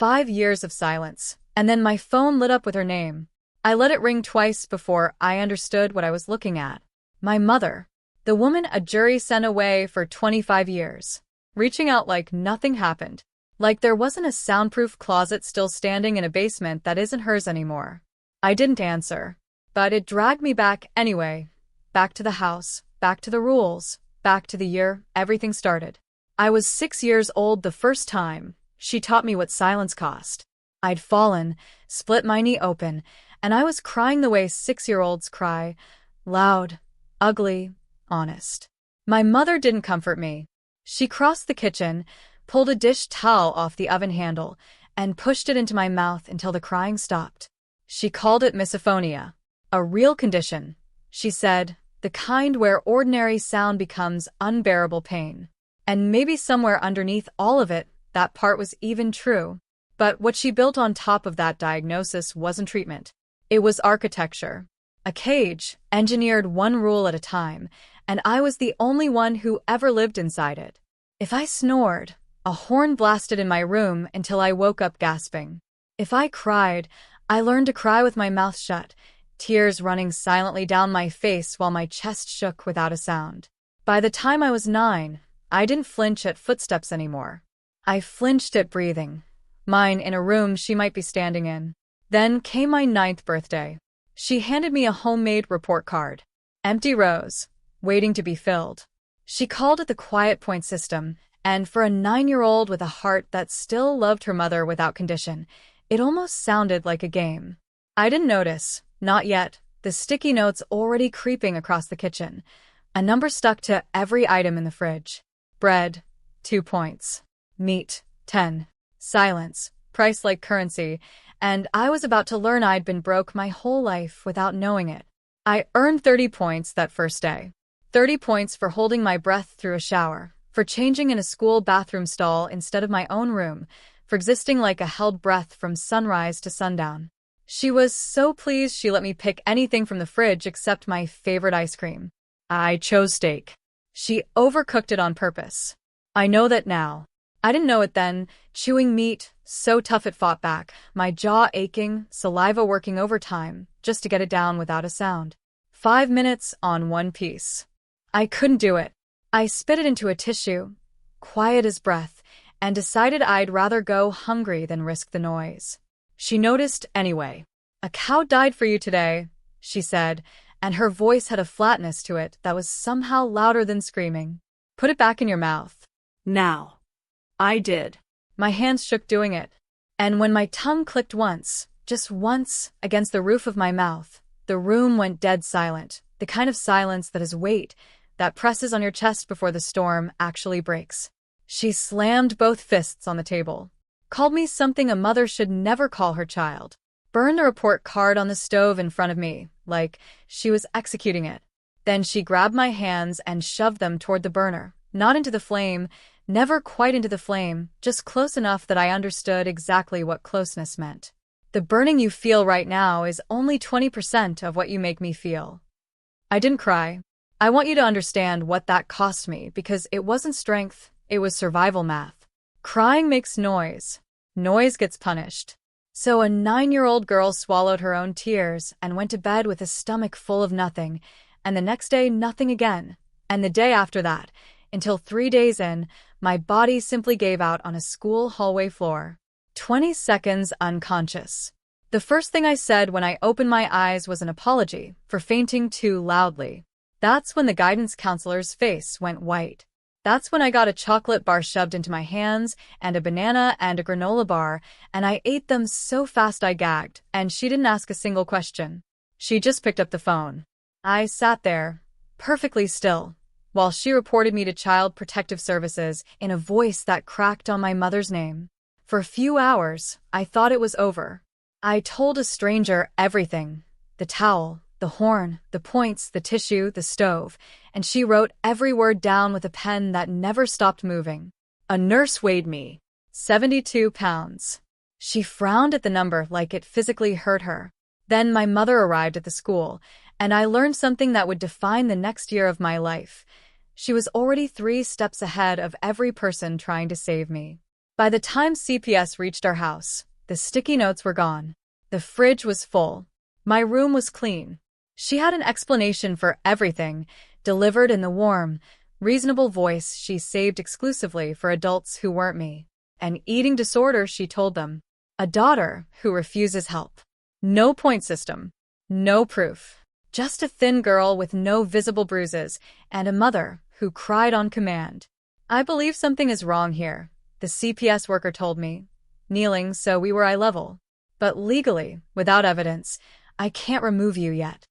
5 years of silence, and then my phone lit up with her name. I let it ring twice before I understood what I was looking at. My mother. The woman a jury sent away for 25 years. Reaching out like nothing happened. Like there wasn't a soundproof closet still standing in a basement that isn't hers anymore. I didn't answer. But it dragged me back anyway. Back to the house, back to the rules, back to the year everything started. I was 6 years old the first time. She taught me what silence cost. I'd fallen, split my knee open, and I was crying the way 6-year-olds cry. Loud, ugly, honest. My mother didn't comfort me. She crossed the kitchen, pulled a dish towel off the oven handle, and pushed it into my mouth until the crying stopped. She called it misophonia. A real condition. She said, the kind where ordinary sound becomes unbearable pain. And maybe somewhere underneath all of it, that part was even true. But what she built on top of that diagnosis wasn't treatment. It was architecture. A cage, engineered one rule at a time, and I was the only one who ever lived inside it. If I snored, a horn blasted in my room until I woke up gasping. If I cried, I learned to cry with my mouth shut, tears running silently down my face while my chest shook without a sound. By the time I was 9, I didn't flinch at footsteps anymore. I flinched at breathing. Mine in a room she might be standing in. Then came my 9th birthday. She handed me a homemade report card. Empty rows, waiting to be filled. She called it the quiet point system, and for a 9-year-old with a heart that still loved her mother without condition, it almost sounded like a game. I didn't notice, not yet, the sticky notes already creeping across the kitchen. A number stuck to every item in the fridge. Bread, 2 points. Meat, 10. Silence, price like currency, and I was about to learn I'd been broke my whole life without knowing it. I earned 30 points that first day. 30 points for holding my breath through a shower, for changing in a school bathroom stall instead of my own room, for existing like a held breath from sunrise to sundown. She was so pleased she let me pick anything from the fridge except my favorite ice cream. I chose steak. She overcooked it on purpose. I know that now. I didn't know it then, chewing meat, so tough it fought back, my jaw aching, saliva working overtime, just to get it down without a sound. 5 minutes on one piece. I couldn't do it. I spit it into a tissue, quiet as breath, and decided I'd rather go hungry than risk the noise. She noticed anyway. A cow died for you today, she said, and her voice had a flatness to it that was somehow louder than screaming. Put it back in your mouth. Now. I did. My hands shook doing it. And when my tongue clicked once, just once, against the roof of my mouth, the room went dead silent, the kind of silence that is weight, that presses on your chest before the storm actually breaks. She slammed both fists on the table. Called me something a mother should never call her child. Burned the report card on the stove in front of me, like she was executing it. Then she grabbed my hands and shoved them toward the burner, not into the flame, never quite into the flame, just close enough that I understood exactly what closeness meant. The burning you feel right now is only 20% of what you make me feel. I didn't cry. I want you to understand what that cost me because it wasn't strength, it was survival math. Crying makes noise. Noise gets punished. So a 9-year-old girl swallowed her own tears and went to bed with a stomach full of nothing, and the next day nothing again, and the day after that, until 3 days in, my body simply gave out on a school hallway floor. 20 seconds unconscious. The first thing I said when I opened my eyes was an apology for fainting too loudly. That's when the guidance counselor's face went white. That's when I got a chocolate bar shoved into my hands and a banana and a granola bar, and I ate them so fast I gagged, and she didn't ask a single question. She just picked up the phone. I sat there, perfectly still, while she reported me to Child Protective Services in a voice that cracked on my mother's name. For a few hours, I thought it was over. I told a stranger everything. The towel, the horn, the points, the tissue, the stove, and she wrote every word down with a pen that never stopped moving. A nurse weighed me. 72 pounds. She frowned at the number like it physically hurt her. Then my mother arrived at the school, and I learned something that would define the next year of my life. She was already 3 steps ahead of every person trying to save me. By the time CPS reached our house, the sticky notes were gone. The fridge was full. My room was clean. She had an explanation for everything, delivered in the warm, reasonable voice she saved exclusively for adults who weren't me. An eating disorder, she told them. A daughter who refuses help. No point system. No proof. Just a thin girl with no visible bruises, and a mother who cried on command. I believe something is wrong here, the CPS worker told me, kneeling so we were eye level. But legally, without evidence, I can't remove you yet.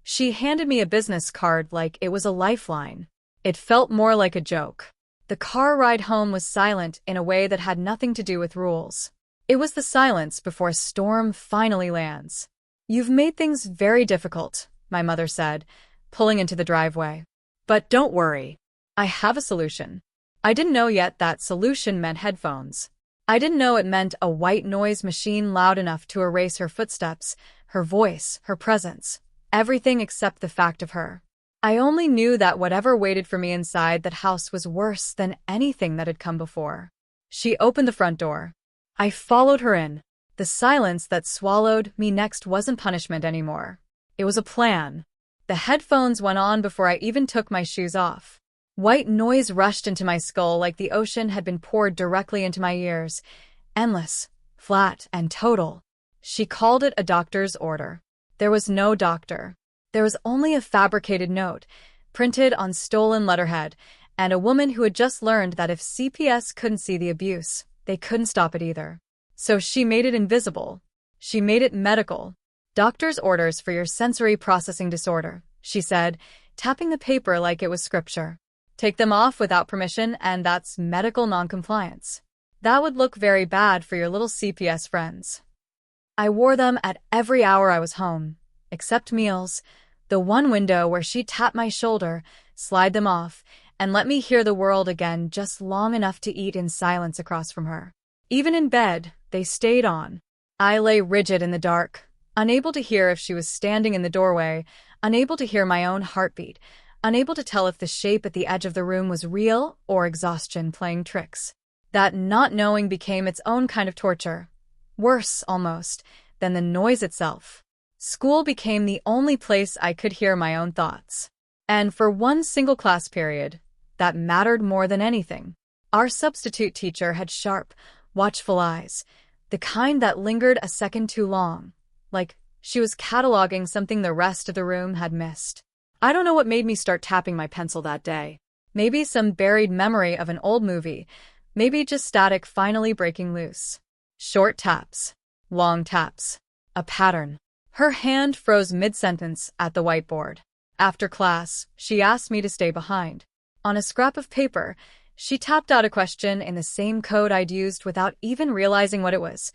She handed me a business card like it was a lifeline. It felt more like a joke. The car ride home was silent in a way that had nothing to do with rules. It was the silence before a storm finally lands. You've made things very difficult, my mother said, pulling into the driveway. But don't worry. I have a solution. I didn't know yet that solution meant headphones. I didn't know it meant a white noise machine loud enough to erase her footsteps, her voice, her presence, everything except the fact of her. I only knew that whatever waited for me inside that house was worse than anything that had come before. She opened the front door. I followed her in. The silence that swallowed me next wasn't punishment anymore. It was a plan. The headphones went on before I even took my shoes off. White noise rushed into my skull like the ocean had been poured directly into my ears. Endless, flat, and total. She called it a doctor's order. There was no doctor. There was only a fabricated note, printed on stolen letterhead, and a woman who had just learned that if CPS couldn't see the abuse, they couldn't stop it either. So she made it invisible. She made it medical. Doctor's orders for your sensory processing disorder, she said, tapping the paper like it was scripture. Take them off without permission, and that's medical noncompliance. That would look very bad for your little CPS friends. I wore them at every hour I was home, except meals, the one window where she'd tap my shoulder, slide them off, and let me hear the world again just long enough to eat in silence across from her. Even in bed, they stayed on. I lay rigid in the dark, unable to hear if she was standing in the doorway, unable to hear my own heartbeat, unable to tell if the shape at the edge of the room was real or exhaustion playing tricks. That not knowing became its own kind of torture, worse, almost, than the noise itself. School became the only place I could hear my own thoughts. And for one single class period, that mattered more than anything. Our substitute teacher had sharp, watchful eyes, the kind that lingered a second too long, like she was cataloging something the rest of the room had missed. I don't know what made me start tapping my pencil that day. Maybe some buried memory of an old movie, maybe just static finally breaking loose. Short taps, long taps, a pattern. Her hand froze mid-sentence at the whiteboard. After class, she asked me to stay behind. On a scrap of paper, she tapped out a question in the same code I'd used without even realizing what it was.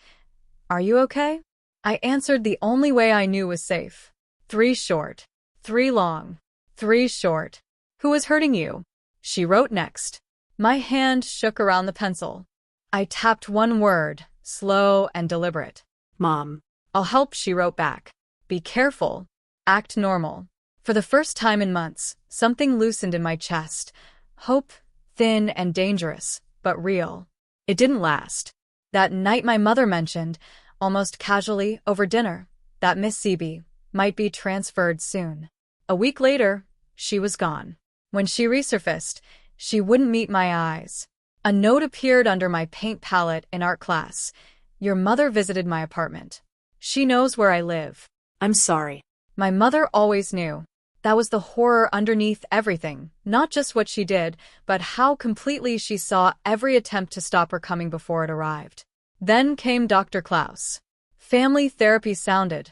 Are you okay? I answered the only way I knew was safe. 3 short, 3 long, 3 short. Who was hurting you? She wrote next. My hand shook around the pencil. I tapped one word, slow and deliberate. Mom. I'll help, she wrote back. Be careful. Act normal. For the first time in months, something loosened in my chest. Hope, thin and dangerous, but real. It didn't last. That night my mother mentioned, almost casually over dinner, that Miss Seaby might be transferred soon. A week later, she was gone. When she resurfaced, she wouldn't meet my eyes. A note appeared under my paint palette in art class. Your mother visited my apartment. She knows where I live. I'm sorry. My mother always knew. That was the horror underneath everything, not just what she did, but how completely she saw every attempt to stop her coming before it arrived. Then came Dr. Klaus. Family therapy sounded,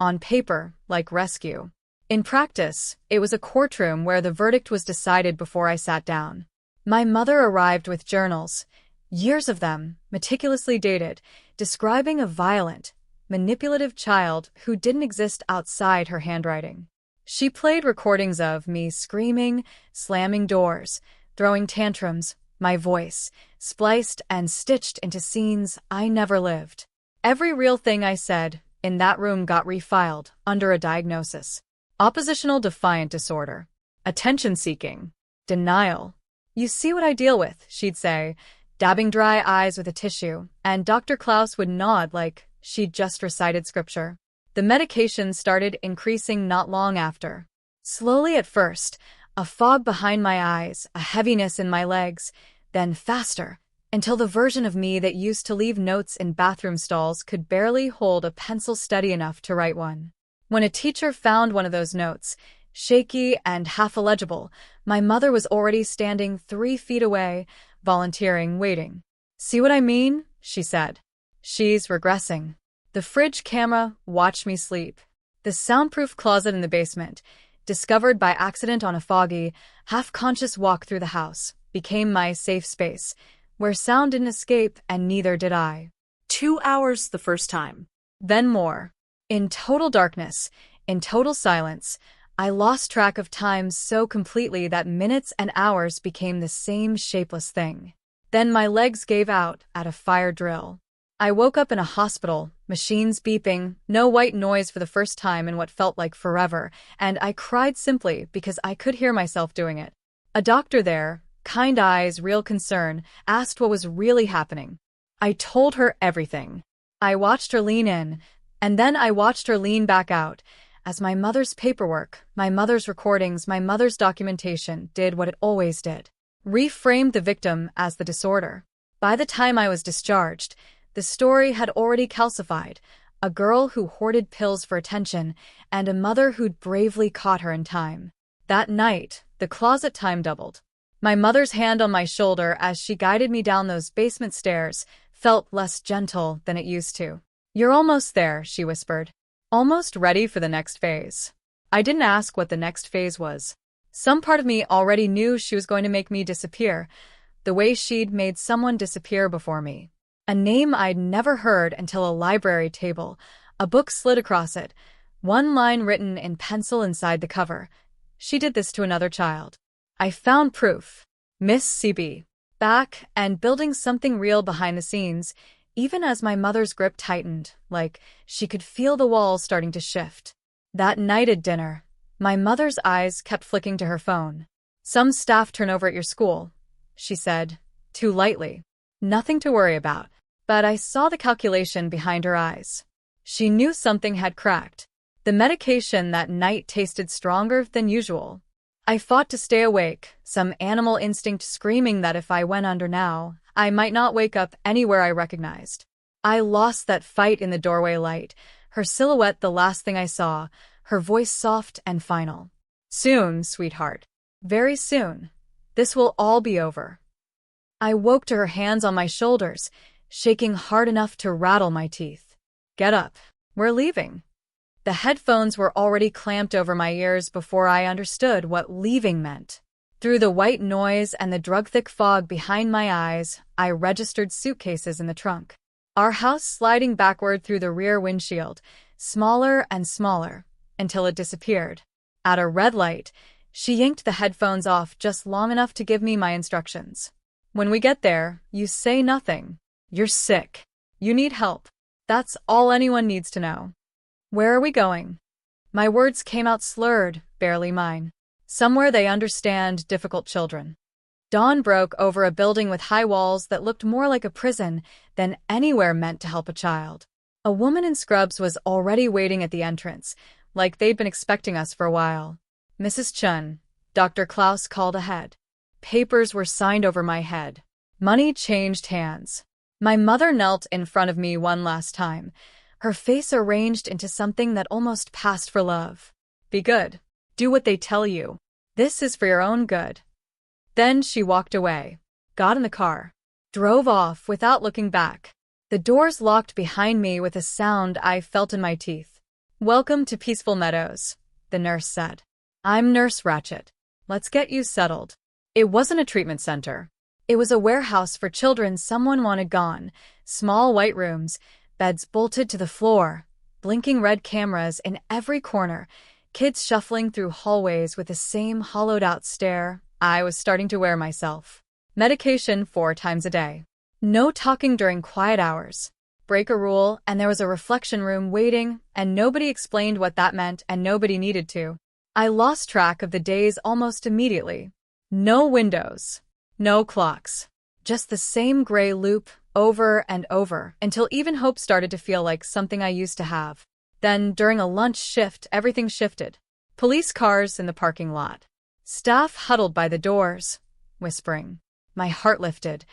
on paper, like rescue. In practice, it was a courtroom where the verdict was decided before I sat down. My mother arrived with journals, years of them, meticulously dated, describing a violent, manipulative child who didn't exist outside her handwriting. She played recordings of me screaming, slamming doors, throwing tantrums, my voice, spliced and stitched into scenes I never lived. Every real thing I said in that room got refiled under a diagnosis. Oppositional defiant disorder. Attention-seeking. Denial. You see what I deal with, she'd say, dabbing dry eyes with a tissue, and Dr. Klaus would nod like she'd just recited scripture. The medication started increasing not long after. Slowly at first, a fog behind my eyes, a heaviness in my legs, then faster, until the version of me that used to leave notes in bathroom stalls could barely hold a pencil steady enough to write one. When a teacher found one of those notes, shaky and half illegible, my mother was already standing 3 feet away, volunteering, waiting. "See what I mean?" she said. "She's regressing." The fridge camera watched me sleep. The soundproof closet in the basement, discovered by accident on a foggy, half-conscious walk through the house, became my safe space, where sound didn't escape and neither did I. 2 hours the first time. Then more. In total darkness, in total silence, I lost track of time so completely that minutes and hours became the same shapeless thing. Then my legs gave out at a fire drill. I woke up in a hospital, machines beeping, no white noise for the first time in what felt like forever, and I cried simply because I could hear myself doing it. A doctor there, kind eyes, real concern, asked what was really happening. I told her everything. I watched her lean in, and then I watched her lean back out, as my mother's paperwork, my mother's recordings, my mother's documentation did what it always did. Reframed the victim as the disorder. By the time I was discharged, the story had already calcified, a girl who hoarded pills for attention, and a mother who'd bravely caught her in time. That night, the closet time doubled. My mother's hand on my shoulder as she guided me down those basement stairs felt less gentle than it used to. "You're almost there," she whispered. "Almost ready for the next phase." I didn't ask what the next phase was. Some part of me already knew she was going to make me disappear, the way she'd made someone disappear before me. A name I'd never heard until a library table, a book slid across it, one line written in pencil inside the cover. She did this to another child. I found proof. Miss CB. Back and building something real behind the scenes, even as my mother's grip tightened, like she could feel the walls starting to shift. That night at dinner, my mother's eyes kept flicking to her phone. "Some staff turnover at your school," she said, too lightly. Nothing to worry about. But I saw the calculation behind her eyes. She knew something had cracked. The medication that night tasted stronger than usual. I fought to stay awake, some animal instinct screaming that if I went under now, I might not wake up anywhere I recognized. I lost that fight in the doorway light, her silhouette the last thing I saw, her voice soft and final. "Soon, sweetheart. Very soon. This will all be over." I woke to her hands on my shoulders, shaking hard enough to rattle my teeth. "Get up. We're leaving." The headphones were already clamped over my ears before I understood what leaving meant. Through the white noise and the drug-thick fog behind my eyes, I registered suitcases in the trunk. Our house sliding backward through the rear windshield, smaller and smaller, until it disappeared. At a red light, she yanked the headphones off just long enough to give me my instructions. "When we get there, you say nothing. You're sick. You need help. That's all anyone needs to know." "Where are we going?" My words came out slurred, barely mine. "Somewhere they understand difficult children." Dawn broke over a building with high walls that looked more like a prison than anywhere meant to help a child. A woman in scrubs was already waiting at the entrance, like they'd been expecting us for a while. "Mrs. Chun," Dr. Klaus called ahead. Papers were signed over my head. Money changed hands. My mother knelt in front of me one last time, her face arranged into something that almost passed for love. "Be good. Do what they tell you. This is for your own good." Then she walked away, got in the car, drove off without looking back. The doors locked behind me with a sound I felt in my teeth. "Welcome to Peaceful Meadows," the nurse said. "I'm Nurse Ratchet. Let's get you settled." It wasn't a treatment center. It was a warehouse for children someone wanted gone. Small white rooms, beds bolted to the floor, blinking red cameras in every corner, kids shuffling through hallways with the same hollowed-out stare. I was starting to wear myself. Medication 4 times a day. No talking during quiet hours. Break a rule, and there was a reflection room waiting, and nobody explained what that meant, and nobody needed to. I lost track of the days almost immediately. No windows. No clocks. Just the same gray loop, over and over, until even hope started to feel like something I used to have. Then, during a lunch shift, everything shifted. Police cars in the parking lot. Staff huddled by the doors, whispering. My heart lifted.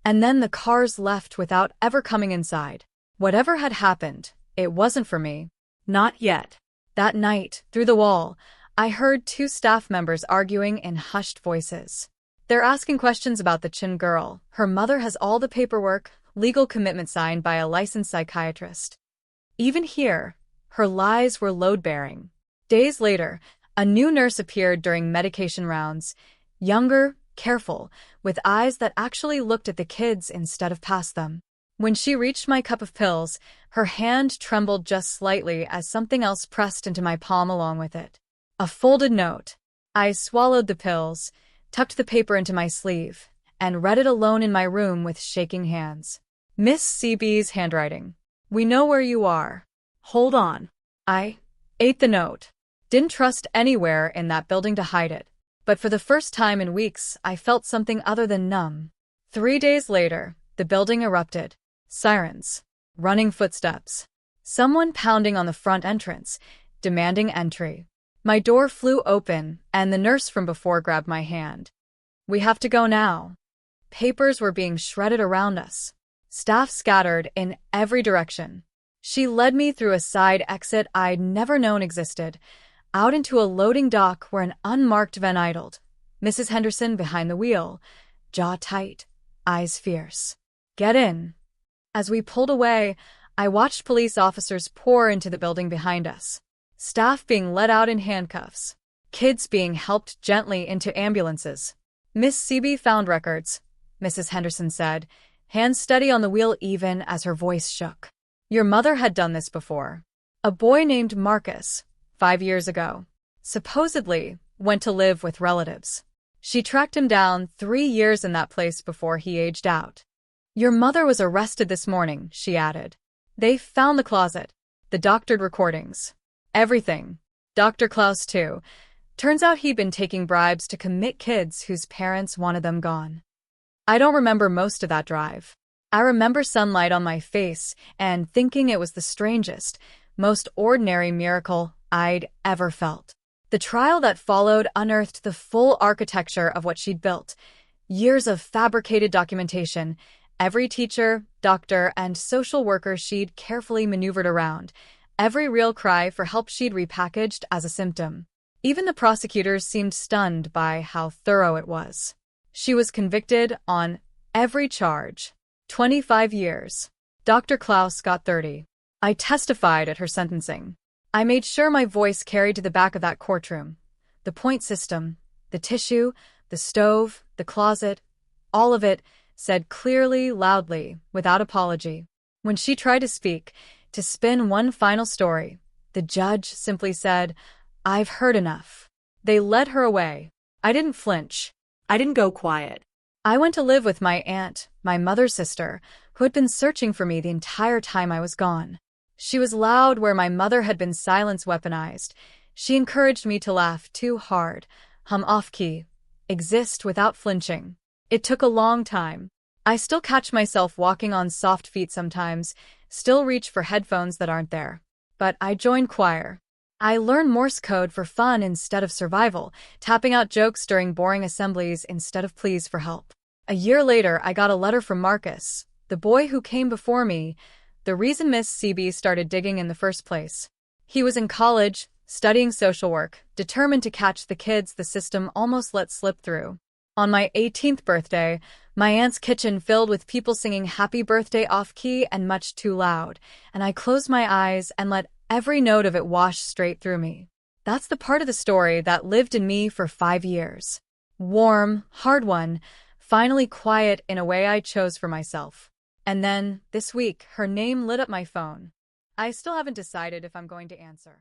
And then the cars left without ever coming inside. Whatever had happened, it wasn't for me. Not yet. That night, through the wall, I heard two staff members arguing in hushed voices. They're asking questions about the Chin girl. Her mother has all the paperwork, legal commitment signed by a licensed psychiatrist. Even here, her lies were load-bearing. Days later, a new nurse appeared during medication rounds, younger, careful, with eyes that actually looked at the kids instead of past them. When she reached my cup of pills, her hand trembled just slightly as something else pressed into my palm along with it. A folded note. I swallowed the pills, tucked the paper into my sleeve, and read it alone in my room with shaking hands. Miss CB's handwriting. We know where you are. Hold on. I ate the note. Didn't trust anywhere in that building to hide it. But for the first time in weeks, I felt something other than numb. 3 days later, the building erupted. Sirens. Running footsteps. Someone pounding on the front entrance, demanding entry. My door flew open, and the nurse from before grabbed my hand. We have to go now. Papers were being shredded around us. Staff scattered in every direction. She led me through a side exit I'd never known existed, out into a loading dock where an unmarked van idled. Mrs. Henderson behind the wheel, jaw tight, eyes fierce. Get in. As we pulled away, I watched police officers pour into the building behind us. Staff being let out in handcuffs. Kids being helped gently into ambulances. Miss CB found records, Mrs. Henderson said, hands steady on the wheel even as her voice shook. Your mother had done this before. A boy named Marcus, 5 years ago, supposedly went to live with relatives. She tracked him down 3 years in that place before he aged out. Your mother was arrested this morning, she added. They found the closet, the doctored recordings. Everything. Dr. Klaus, too. Turns out he'd been taking bribes to commit kids whose parents wanted them gone. I don't remember most of that drive. I remember sunlight on my face and thinking it was the strangest, most ordinary miracle I'd ever felt. The trial that followed unearthed the full architecture of what she'd built. Years of fabricated documentation, every teacher, doctor, and social worker she'd carefully maneuvered around, every real cry for help she'd repackaged as a symptom. Even the prosecutors seemed stunned by how thorough it was. She was convicted on every charge. 25 years. Dr. Klaus got 30. I testified at her sentencing. I made sure my voice carried to the back of that courtroom. The point system, the tissue, the stove, the closet, all of it said clearly, loudly, without apology. When she tried to speak, to spin one final story, the judge simply said, I've heard enough. They led her away. I didn't flinch. I didn't go quiet. I went to live with my aunt, my mother's sister, who had been searching for me the entire time I was gone. She was loud where my mother had been silence weaponized. She encouraged me to laugh too hard, hum off-key, exist without flinching. It took a long time. I still catch myself walking on soft feet sometimes, still reach for headphones that aren't there. But I joined choir. I learned Morse code for fun instead of survival, tapping out jokes during boring assemblies instead of pleas for help. A year later, I got a letter from Marcus, the boy who came before me, the reason Miss CB started digging in the first place. He was in college, studying social work, determined to catch the kids the system almost let slip through. On my 18th birthday, my aunt's kitchen filled with people singing happy birthday off-key and much too loud, and I closed my eyes and let every note of it wash straight through me. That's the part of the story that lived in me for 5 years. Warm, hard one, finally quiet in a way I chose for myself. And then, this week, her name lit up my phone. I still haven't decided if I'm going to answer.